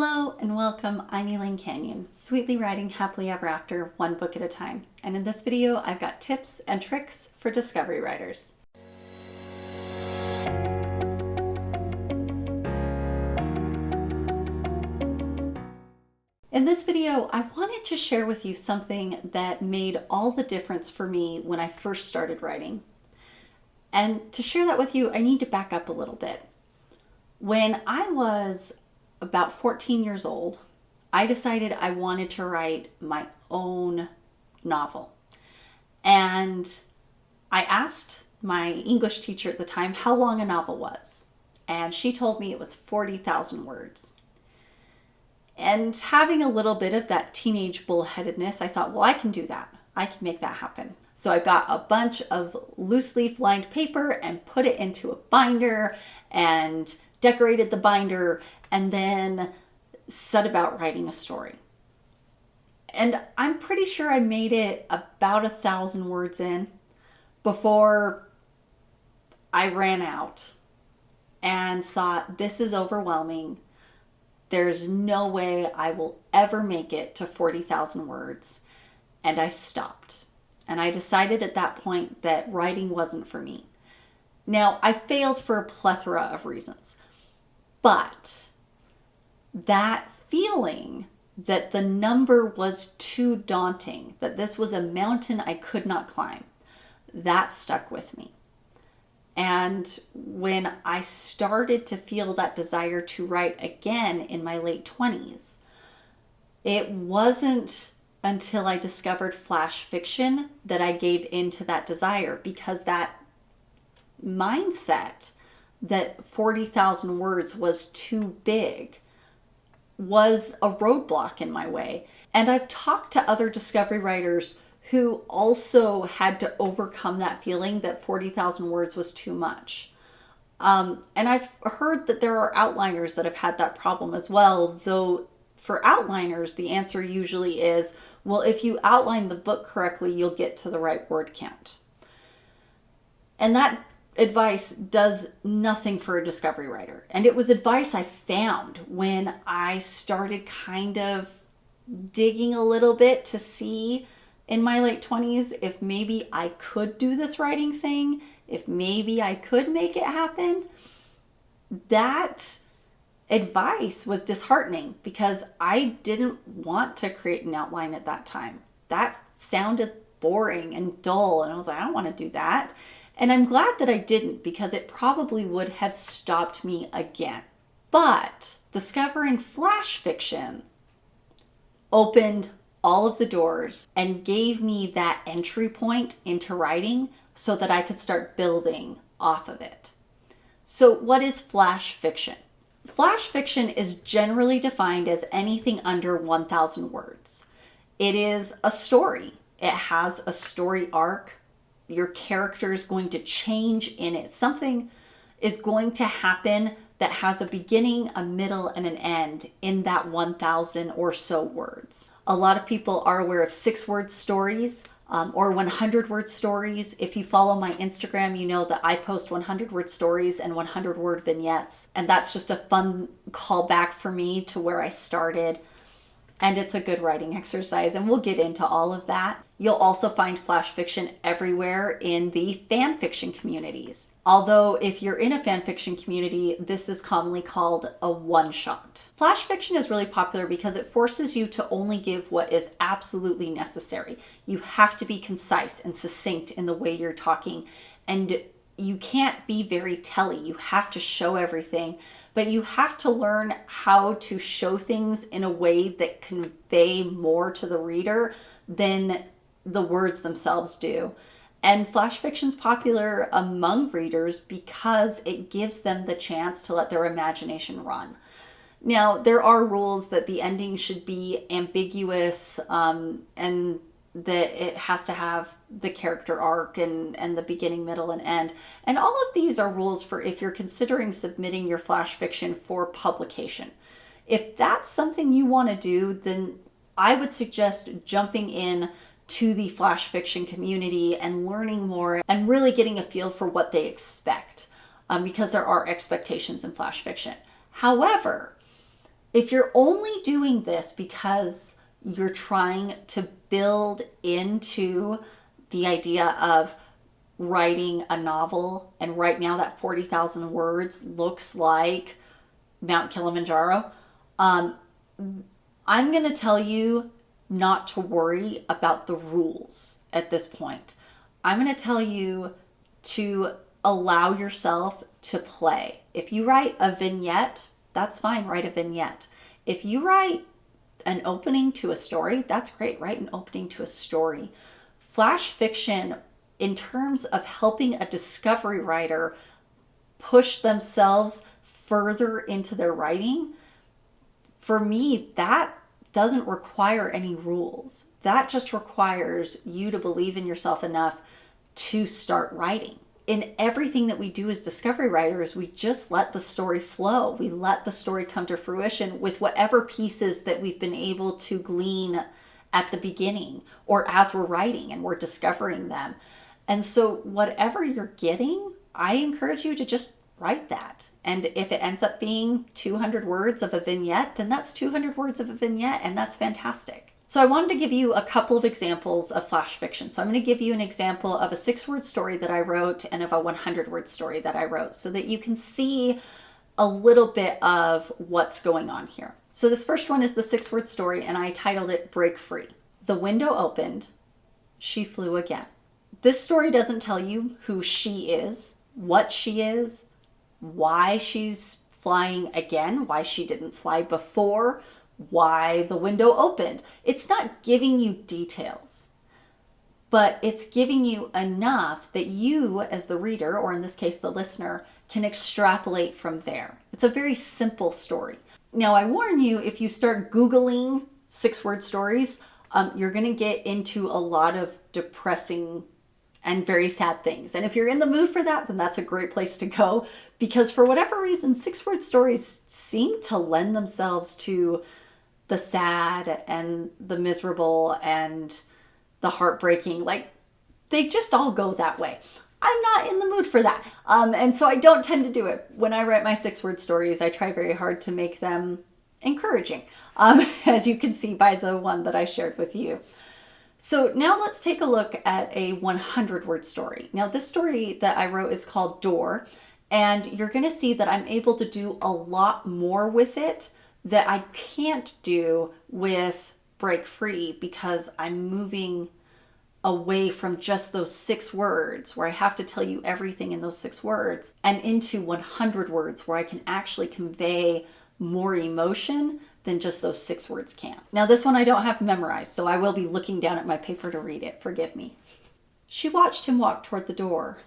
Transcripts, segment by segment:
Hello and welcome. I'm Elaine Canyon, sweetly writing happily ever after, one book at a time. And in this video, I've got tips and tricks for discovery writers. In this video, I wanted to share with you something that made all the difference for me when I first started writing. And to share that with you, I need to back up a little bit. When I was about 14 years old, I decided I wanted to write my own novel. And I asked my English teacher at the time how long a novel was. And she told me it was 40,000 words. And having a little bit of that teenage bullheadedness, I thought, well, I can do that. I can make that happen. So I got a bunch of loose leaf lined paper and put it into a binder and decorated the binder and then set about writing a story. And I'm pretty sure I made it about 1,000 words in before I ran out and thought, this is overwhelming. There's no way I will ever make it to 40,000 words. And I stopped. And I decided at that point that writing wasn't for me. Now, I failed for a plethora of reasons. But that feeling that the number was too daunting, that this was a mountain I could not climb, that stuck with me. And when I started to feel that desire to write again in my late 20s, it wasn't until I discovered flash fiction that I gave into that desire, because that mindset that 40,000 words was too big was a roadblock in my way. And I've talked to other discovery writers who also had to overcome that feeling that 40,000 words was too much. And I've heard that there are outliners that have had that problem as well, though for outliners, the answer usually is, well, if you outline the book correctly, you'll get to the right word count. And that advice does nothing for a discovery writer. And it was advice I found when I started kind of digging a little bit to see in my late 20s if maybe I could do this writing thing, if maybe I could make it happen. That advice was disheartening because I didn't want to create an outline at that time. That sounded boring and dull, and I was like, I don't want to do that. And I'm glad that I didn't, because it probably would have stopped me again. But discovering flash fiction opened all of the doors and gave me that entry point into writing so that I could start building off of it. So what is flash fiction? Flash fiction is generally defined as anything under 1,000 words. It is a story. It has a story arc. Your character is going to change in it. Something is going to happen that has a beginning, a middle, and an end in that 1,000 or so words. A lot of people are aware of 6-word stories or 100-word stories. If you follow my Instagram, you know that I post 100-word stories and 100-word vignettes. And that's just a fun callback for me to where I started. And it's a good writing exercise, and we'll get into all of that. You'll also find flash fiction everywhere in the fan fiction communities. Although if you're in a fan fiction community, this is commonly called a one-shot. Flash fiction is really popular because it forces you to only give what is absolutely necessary. You have to be concise and succinct in the way you're talking, and you can't be very telly. You have to show everything, but you have to learn how to show things in a way that convey more to the reader than the words themselves do. And flash fiction's popular among readers because it gives them the chance to let their imagination run. Now, there are rules that the ending should be ambiguous and that it has to have the character arc and the beginning, middle, and end. And all of these are rules for if you're considering submitting your flash fiction for publication. If that's something you want to do, then I would suggest jumping in to the flash fiction community and learning more and really getting a feel for what they expect, because there are expectations in flash fiction. However, If you're only doing this because you're trying to build into the idea of writing a novel, and right now that 40,000 words looks like Mount Kilimanjaro, I'm going to tell you not to worry about the rules at this point. I'm going to tell you to allow yourself to play. If you write a vignette, that's fine, write a vignette. If you write an opening to a story, that's great, write an opening to a story. Flash fiction, in terms of helping a discovery writer push themselves further into their writing, for me, that doesn't require any rules. That just requires you to believe in yourself enough to start writing. In everything that we do as discovery writers, we just let the story flow. We let the story come to fruition with whatever pieces that we've been able to glean at the beginning or as we're writing and we're discovering them. And so whatever you're getting, I encourage you to just write that. And if it ends up being 200 words of a vignette, then that's 200 words of a vignette, and that's fantastic. So I wanted to give you a couple of examples of flash fiction. So I'm going to give you an example of a 6-word story that I wrote and of a 100-word story that I wrote so that you can see a little bit of what's going on here. So this first one is the 6-word story, and I titled it Break Free. The window opened. She flew again. This story doesn't tell you who she is, what she is, why she's flying again, why she didn't fly before, why the window opened. It's not giving you details, but it's giving you enough that you, as the reader, or in this case, the listener, can extrapolate from there. It's a very simple story. Now, I warn you, if you start Googling 6-word stories, you're going to get into a lot of depressing and very sad things. And if you're in the mood for that, then that's a great place to go, because for whatever reason, 6-word stories seem to lend themselves to the sad and the miserable and the heartbreaking. Like, they just all go that way. I'm not in the mood for that. And so I don't tend to do it. When I write my 6-word stories, I try very hard to make them encouraging, as you can see by the one that I shared with you. So now let's take a look at a 100-word story. Now this story that I wrote is called Door, and you're going to see that I'm able to do a lot more with it that I can't do with Break Free, because I'm moving away from just those 6 words where I have to tell you everything in those 6 words and into 100 words where I can actually convey more emotion than just those 6 words can. Now this one I don't have memorized, so I will be looking down at my paper to read it. Forgive me. She watched him walk toward the door.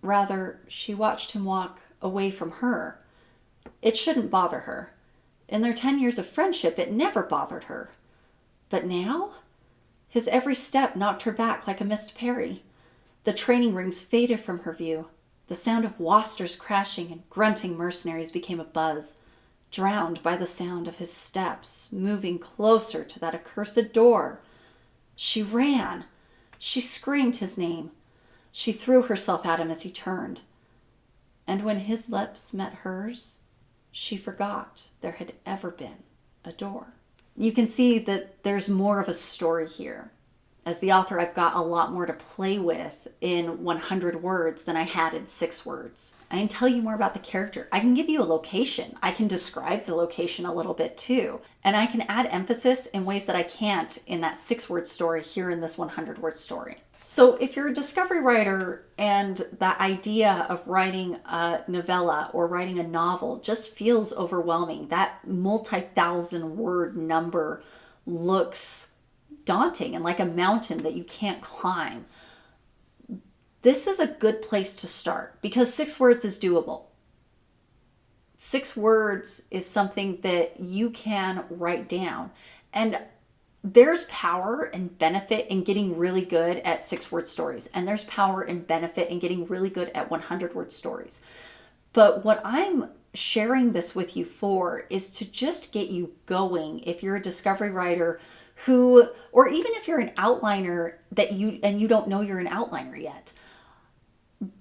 Rather, she watched him walk away from her. It shouldn't bother her. In their 10 years of friendship, it never bothered her. But now? His every step knocked her back like a missed parry. The training rings faded from her view. The sound of wasters crashing and grunting mercenaries became a buzz, drowned by the sound of his steps, moving closer to that accursed door. She ran. She screamed his name. She threw herself at him as he turned. And when his lips met hers, she forgot there had ever been a door. You can see that there's more of a story here. As the author, I've got a lot more to play with in 100 words than I had in 6 words. I can tell you more about the character. I can give you a location. I can describe the location a little bit too. And I can add emphasis in ways that I can't in that 6-word story here in this 100-word story. So if you're a discovery writer and that idea of writing a novella or writing a novel just feels overwhelming, that multi-thousand word number looks daunting and like a mountain that you can't climb, this is a good place to start, because 6 words is doable. 6 words is something that you can write down. And there's power and benefit in getting really good at 6-word stories. And there's power and benefit in getting really good at 100-word stories. But what I'm sharing this with you for is to just get you going if you're a discovery writer who, or even if you're an outliner and you don't know you're an outliner yet,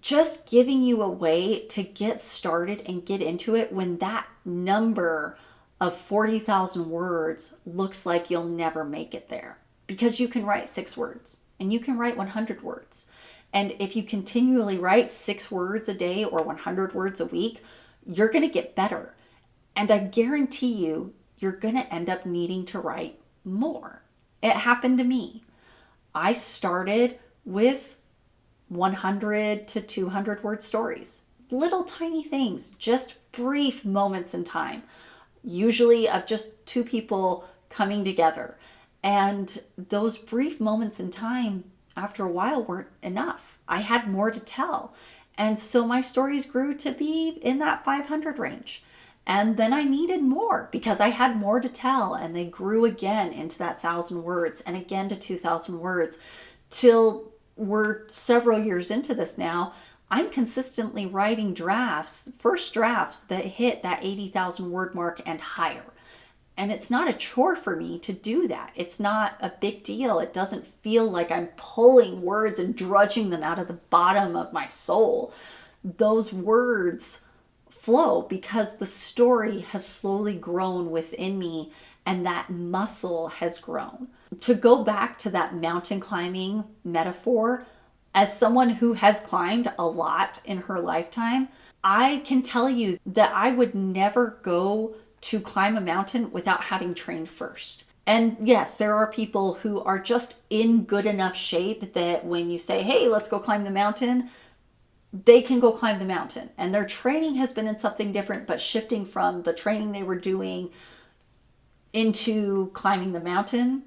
just giving you a way to get started and get into it when that number of 40,000 words looks like you'll never make it there, because you can write 6 words and you can write 100 words. And if you continually write 6 words a day or 100 words a week, you're going to get better. And I guarantee you, you're going to end up needing to write more. It happened to me. I started with 100 to 200 word stories, little tiny things, just brief moments in time, usually of just 2 people coming together. And those brief moments in time, after a while, weren't enough. I had more to tell. And so my stories grew to be in that 500 range. And then I needed more because I had more to tell. And they grew again into that 1,000 words and again to 2,000 words till we're several years into this now. I'm consistently writing drafts, first drafts that hit that 80,000 word mark and higher. And it's not a chore for me to do that. It's not a big deal. It doesn't feel like I'm pulling words and drudging them out of the bottom of my soul. Those words flow because the story has slowly grown within me and that muscle has grown. To go back to that mountain climbing metaphor, as someone who has climbed a lot in her lifetime, I can tell you that I would never go to climb a mountain without having trained first. And yes, there are people who are just in good enough shape that when you say, hey, let's go climb the mountain, they can go climb the mountain. And their training has been in something different, but shifting from the training they were doing into climbing the mountain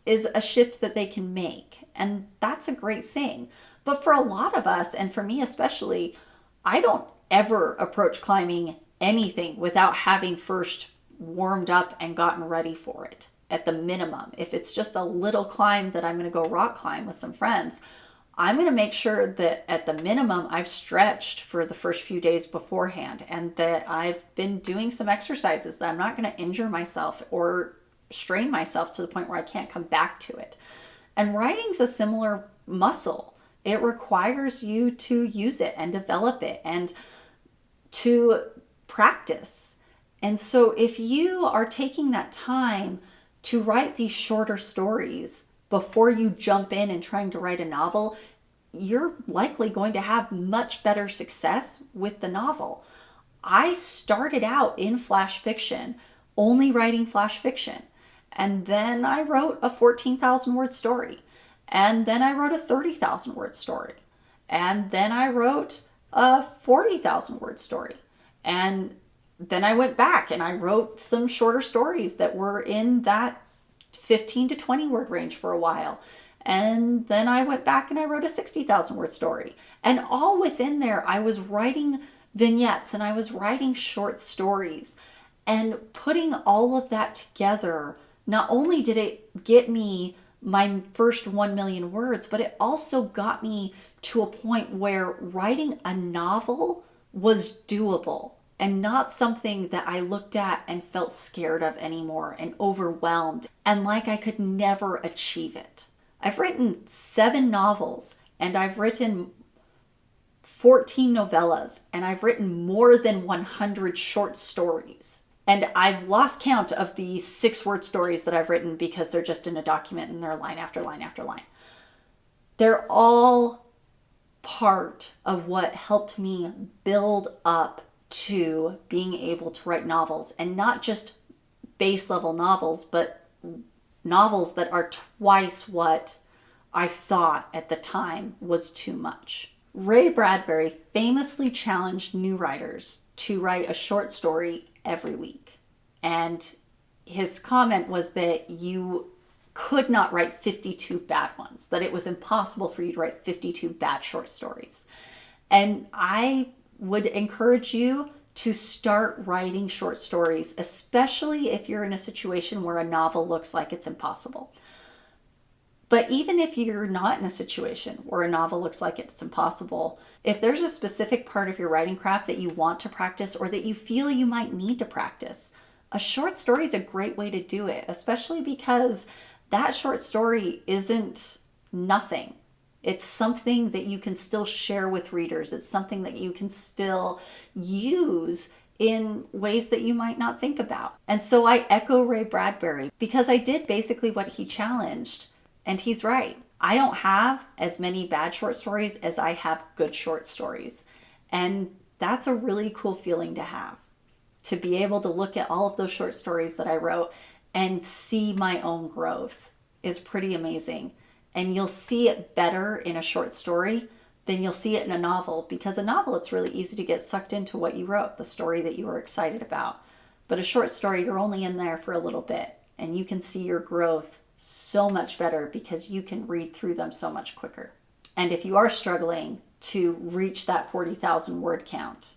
is a shift that they can make. And that's a great thing. But for a lot of us, and for me especially, I don't ever approach climbing anything without having first warmed up and gotten ready for it at the minimum. If it's just a little climb that I'm going to go rock climb with some friends, I'm going to make sure that at the minimum I've stretched for the first few days beforehand and that I've been doing some exercises that I'm not going to injure myself or strain myself to the point where I can't come back to it. And writing's a similar muscle. It requires you to use it and develop it and to practice. And so if you are taking that time to write these shorter stories before you jump in and trying to write a novel, you're likely going to have much better success with the novel. I started out in flash fiction, only writing flash fiction. And then I wrote a 14,000 word story. And then I wrote a 30,000 word story. And then I wrote a 40,000 word story. And then I went back and I wrote some shorter stories that were in that 15 to 20 word range for a while. And then I went back and I wrote a 60,000 word story. And all within there, I was writing vignettes and I was writing short stories. And putting all of that together, not only did it get me my first 1 million words, but it also got me to a point where writing a novel was doable and not something that I looked at and felt scared of anymore and overwhelmed and like I could never achieve it. I've written 7 novels and I've written 14 novellas and I've written more than 100 short stories. And I've lost count of the 6 word stories that I've written because they're just in a document and they're line after line after line. They're all part of what helped me build up to being able to write novels, and not just base level novels, but novels that are twice what I thought at the time was too much. Ray Bradbury famously challenged new writers to write a short story every week. And his comment was that you could not write 52 bad ones, that it was impossible for you to write 52 bad short stories. And I would encourage you to start writing short stories, especially if you're in a situation where a novel looks like it's impossible. But even if you're not in a situation where a novel looks like it's impossible, if there's a specific part of your writing craft that you want to practice or that you feel you might need to practice, a short story is a great way to do it, especially because that short story isn't nothing. It's something that you can still share with readers. It's something that you can still use in ways that you might not think about. And so I echo Ray Bradbury because I did basically what he challenged. And he's right. I don't have as many bad short stories as I have good short stories. And that's a really cool feeling to have. To be able to look at all of those short stories that I wrote and see my own growth is pretty amazing. And you'll see it better in a short story than you'll see it in a novel, because a novel, it's really easy to get sucked into what you wrote, the story that you were excited about. But a short story, you're only in there for a little bit, and you can see your growth so much better because you can read through them so much quicker. And if you are struggling to reach that 40,000 word count,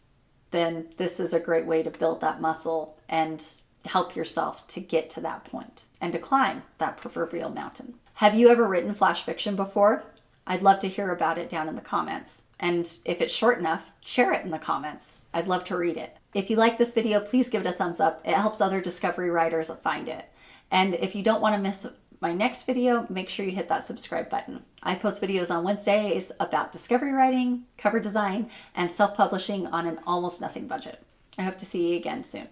then this is a great way to build that muscle and help yourself to get to that point and to climb that proverbial mountain. Have you ever written flash fiction before? I'd love to hear about it down in the comments. And if it's short enough, share it in the comments. I'd love to read it. If you like this video, please give it a thumbs up. It helps other discovery writers find it. And if you don't want to miss my next video, make sure you hit that subscribe button. I post videos on Wednesdays about discovery writing, cover design, and self-publishing on an almost nothing budget. I hope to see you again soon.